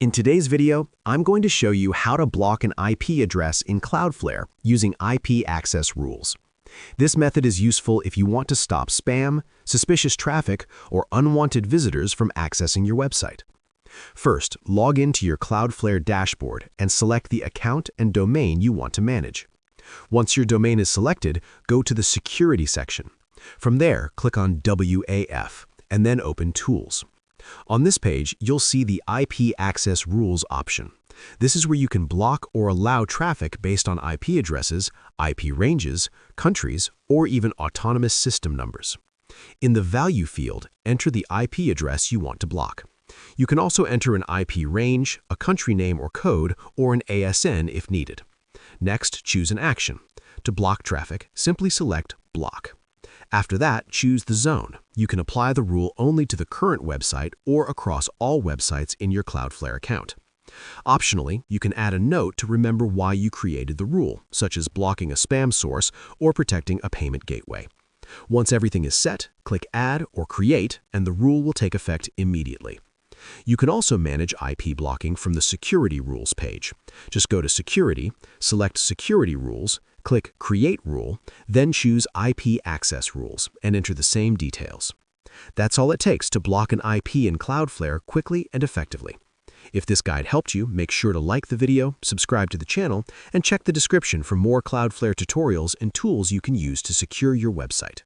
In today's video, I'm going to show you how to block an IP address in Cloudflare using IP access rules. This method is useful if you want to stop spam, suspicious traffic, or unwanted visitors from accessing your website. First, log into your Cloudflare dashboard and select the account and domain you want to manage. Once your domain is selected, go to the Security section. From there, click on WAF and then open Tools. On this page, you'll see the IP Access Rules option. This is where you can block or allow traffic based on IP addresses, IP ranges, countries, or even autonomous system numbers. In the Value field, enter the IP address you want to block. You can also enter an IP range, a country name or code, or an ASN if needed. Next, choose an action. To block traffic, simply select Block. After that, choose the zone. You can apply the rule only to the current website or across all websites in your Cloudflare account. Optionally, you can add a note to remember why you created the rule, such as blocking a spam source or protecting a payment gateway. Once everything is set, click Add or Create, and the rule will take effect immediately. You can also manage IP blocking from the Security Rules page. Just go to Security, select Security Rules, click Create Rule, then choose IP Access Rules, and enter the same details. That's all it takes to block an IP in Cloudflare quickly and effectively. If this guide helped you, make sure to like the video, subscribe to the channel, and check the description for more Cloudflare tutorials and tools you can use to secure your website.